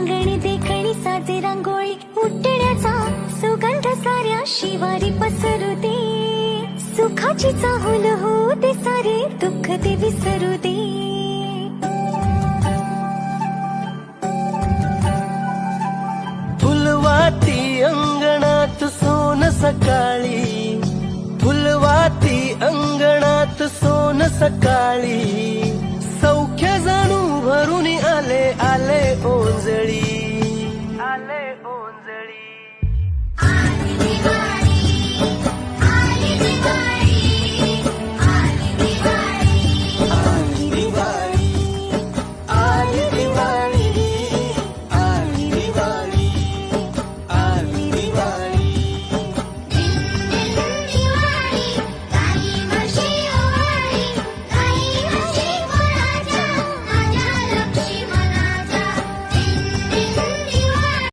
अंगणी देखणी साजे रांगोळी उठण्याचा सुगंध साऱ्या शिवारी पसरू दे. सुखाची चाहूल होऊ दे सारे दुःख ते विसरू दे. फुलवाती अंगणात सोन सकाळी, फुलवाती अंगणात सोन सकाळी. सौख्य जणू भरून आले आले ओंजळी, आले ओंजळी.